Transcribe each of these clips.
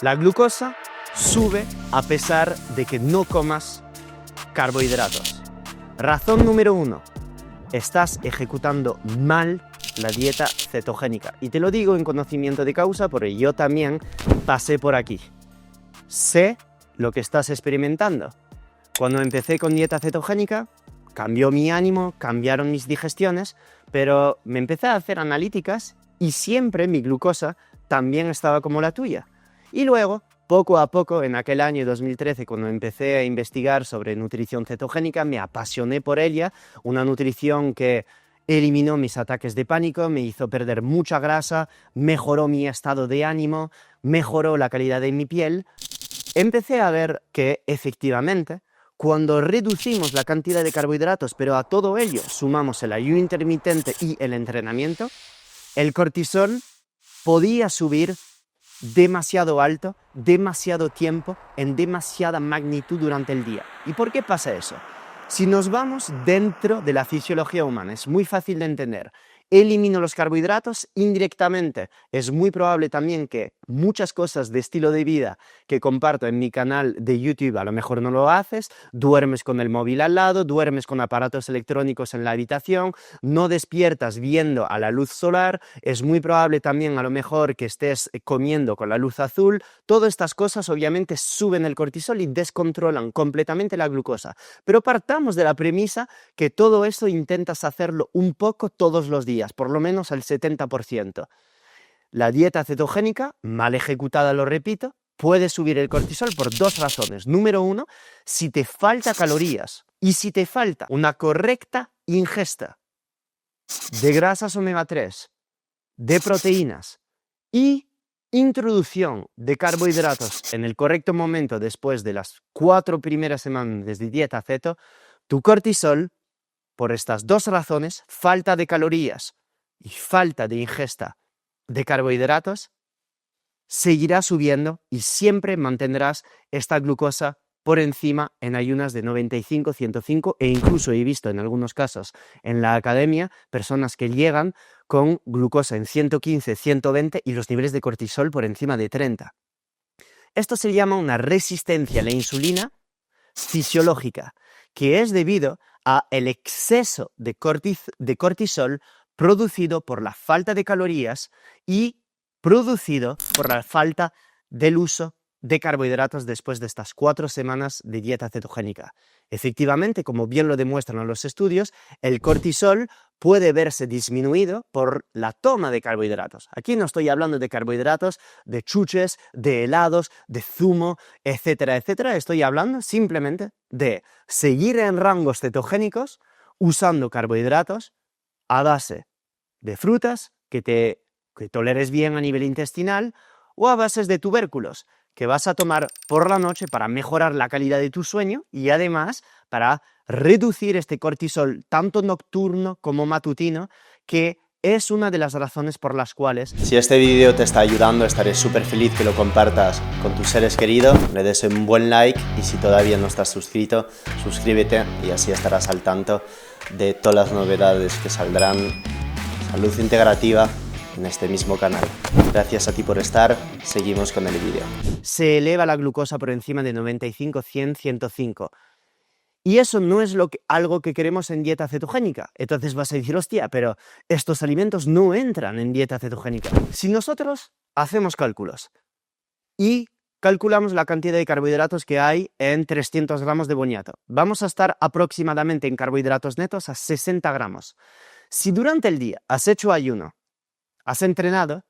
La glucosa sube a pesar de que no comas carbohidratos. Razón número 1. Estás ejecutando mal la dieta cetogénica. Y te lo digo en conocimiento de causa porque yo también pasé por aquí. Sé lo que estás experimentando. Cuando empecé con dieta cetogénica, cambió mi ánimo, cambiaron mis digestiones, pero me empecé a hacer analíticas y siempre mi glucosa también estaba como la tuya. Y luego, poco a poco, en aquel año 2013, cuando empecé a investigar sobre nutrición cetogénica, me apasioné por ella, una nutrición que eliminó mis ataques de pánico, me hizo perder mucha grasa, mejoró mi estado de ánimo, mejoró la calidad de mi piel. Empecé a ver que, efectivamente, cuando reducimos la cantidad de carbohidratos, pero a todo ello sumamos el ayuno intermitente y el entrenamiento, el cortisol podía subir demasiado alto, demasiado tiempo, en demasiada magnitud durante el día. ¿Y por qué pasa eso? Si nos vamos dentro de la fisiología humana, es muy fácil de entender. Elimino los carbohidratos indirectamente. Es muy probable también que muchas cosas de estilo de vida que comparto en mi canal de YouTube a lo mejor no lo haces, duermes con el móvil al lado, duermes con aparatos electrónicos en la habitación, no despiertas viendo a la luz solar, es muy probable también a lo mejor que estés comiendo con la luz azul. Todas estas cosas obviamente suben el cortisol y descontrolan completamente la glucosa. Pero partamos de la premisa que todo esto intentas hacerlo un poco todos los días, por lo menos al 70%. La dieta cetogénica, mal ejecutada, lo repito, puede subir el cortisol por dos razones. Número 1, si te falta calorías y si te falta una correcta ingesta de grasas omega 3, de proteínas y introducción de carbohidratos en el correcto momento después de las 4 primeras semanas de dieta ceto, tu cortisol, por estas dos razones, falta de calorías y falta de ingesta de carbohidratos, seguirá subiendo y siempre mantendrás esta glucosa por encima en ayunas de 95, 105 e incluso he visto en algunos casos en la academia personas que llegan con glucosa en 115, 120 y los niveles de cortisol por encima de 30. Esto se llama una resistencia a la insulina fisiológica, que es debido a el exceso de cortisol producido por la falta de calorías y producido por la falta del uso de carbohidratos después de estas 4 semanas de dieta cetogénica. Efectivamente, como bien lo demuestran los estudios, el cortisol puede verse disminuido por la toma de carbohidratos. Aquí no estoy hablando de carbohidratos, de chuches, de helados, de zumo, etcétera, etcétera. Estoy hablando simplemente de seguir en rangos cetogénicos usando carbohidratos a base de frutas que toleres bien a nivel intestinal o a base de tubérculos que vas a tomar por la noche para mejorar la calidad de tu sueño y además para reducir este cortisol tanto nocturno como matutino, que es una de las razones por las cuales... Si este vídeo te está ayudando, estaré súper feliz que lo compartas con tus seres queridos, le des un buen like y si todavía no estás suscrito, suscríbete y así estarás al tanto de todas las novedades que saldrán. Salud integrativa en este mismo canal. Gracias a ti por estar, seguimos con el vídeo. Se eleva la glucosa por encima de 95, 100, 105. Y eso no es algo que queremos en dieta cetogénica. Entonces vas a decir, hostia, pero estos alimentos no entran en dieta cetogénica. Si nosotros hacemos cálculos y calculamos la cantidad de carbohidratos que hay en 300 gramos de boniato, vamos a estar aproximadamente en carbohidratos netos a 60 gramos. Si durante el día has hecho ayuno, has entrenado,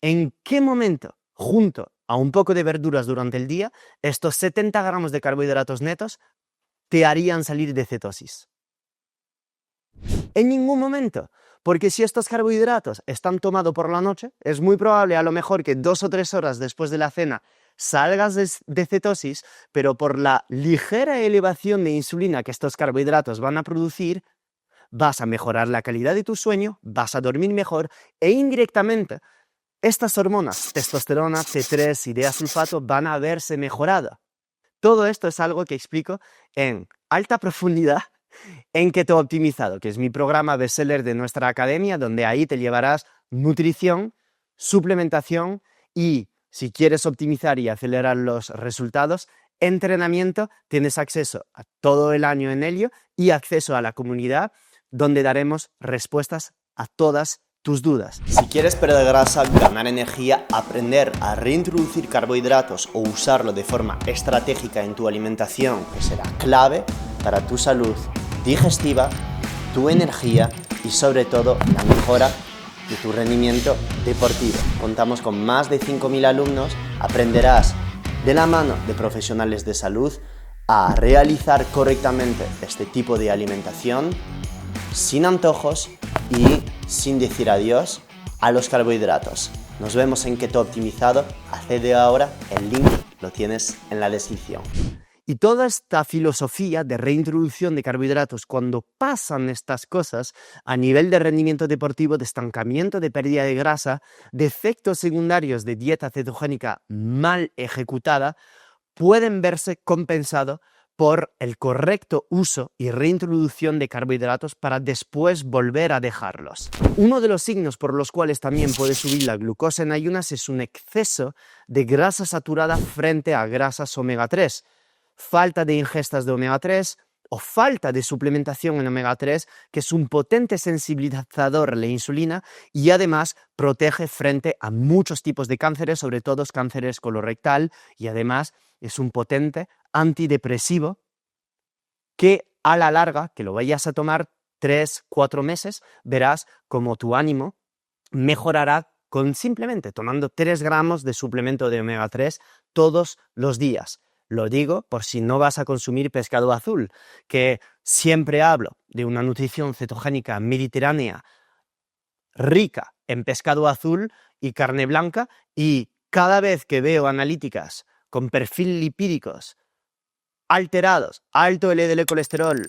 ¿en qué momento, junto a un poco de verduras durante el día, estos 70 gramos de carbohidratos netos te harían salir de cetosis? En ningún momento, porque si estos carbohidratos están tomados por la noche, es muy probable a lo mejor que 2 o 3 horas después de la cena salgas de cetosis, pero por la ligera elevación de insulina que estos carbohidratos van a producir, vas a mejorar la calidad de tu sueño, vas a dormir mejor e indirectamente estas hormonas, testosterona, T3 y diasulfato, van a verse mejorada. Todo esto es algo que explico en alta profundidad en Keto Optimizado, que es mi programa bestseller de nuestra academia, donde ahí te llevarás nutrición, suplementación y Si quieres optimizar y acelerar los resultados, entrenamiento, tienes acceso a todo el año en Helio y acceso a la comunidad donde daremos respuestas a todas tus dudas. Si quieres perder grasa, ganar energía, aprender a reintroducir carbohidratos o usarlo de forma estratégica en tu alimentación, que será clave para tu salud digestiva, tu energía y sobre todo la mejora de tu rendimiento deportivo. Contamos con más de 5.000 alumnos, aprenderás de la mano de profesionales de salud a realizar correctamente este tipo de alimentación sin antojos y sin decir adiós a los carbohidratos. Nos vemos en Keto Optimizado. Accede ahora, el link lo tienes en la descripción. Y toda esta filosofía de reintroducción de carbohidratos, cuando pasan estas cosas a nivel de rendimiento deportivo, de estancamiento, de pérdida de grasa, de efectos secundarios de dieta cetogénica mal ejecutada, pueden verse compensados por el correcto uso y reintroducción de carbohidratos para después volver a dejarlos. Uno de los signos por los cuales también puede subir la glucosa en ayunas es un exceso de grasa saturada frente a grasas omega 3. Falta de ingestas de omega 3 o falta de suplementación en omega 3, que es un potente sensibilizador a la insulina y además protege frente a muchos tipos de cánceres, sobre todo cánceres colorectal, y además es un potente antidepresivo que a la larga, que lo vayas a tomar 3-4 meses, verás como tu ánimo mejorará con simplemente tomando 3 gramos de suplemento de omega 3 todos los días. Lo digo por si no vas a consumir pescado azul, que siempre hablo de una nutrición cetogénica mediterránea rica en pescado azul y carne blanca, y cada vez que veo analíticas con perfil lipídicos alterados, alto LDL colesterol,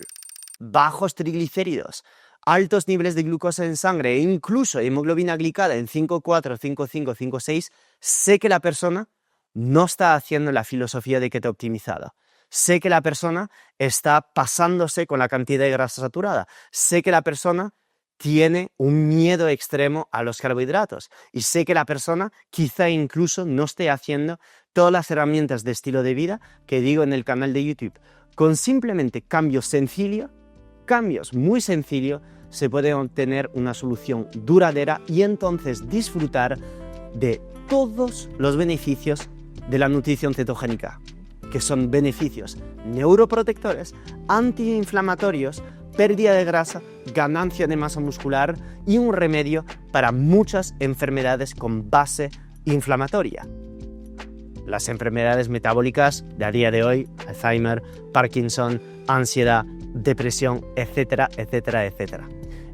bajos triglicéridos, altos niveles de glucosa en sangre e incluso hemoglobina glicada en 5,4, 5,5, 5,6, sé que la persona no está haciendo la filosofía de keto optimizado. Sé que la persona está pasándose con la cantidad de grasa saturada. Sé que la persona tiene un miedo extremo a los carbohidratos. Y sé que la persona quizá incluso no esté haciendo todas las herramientas de estilo de vida que digo en el canal de YouTube. Con simplemente cambios muy sencillos, se puede obtener una solución duradera y entonces disfrutar de todos los beneficios de la nutrición cetogénica, que son beneficios neuroprotectores, antiinflamatorios, pérdida de grasa, ganancia de masa muscular y un remedio para muchas enfermedades con base inflamatoria. Las enfermedades metabólicas de a día de hoy, Alzheimer, Parkinson, ansiedad, depresión, etcétera, etcétera, etcétera.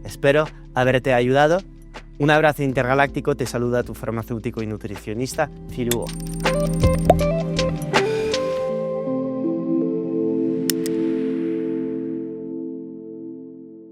Espero haberte ayudado. Un abrazo intergaláctico, te saluda tu farmacéutico y nutricionista, Phil Hugo.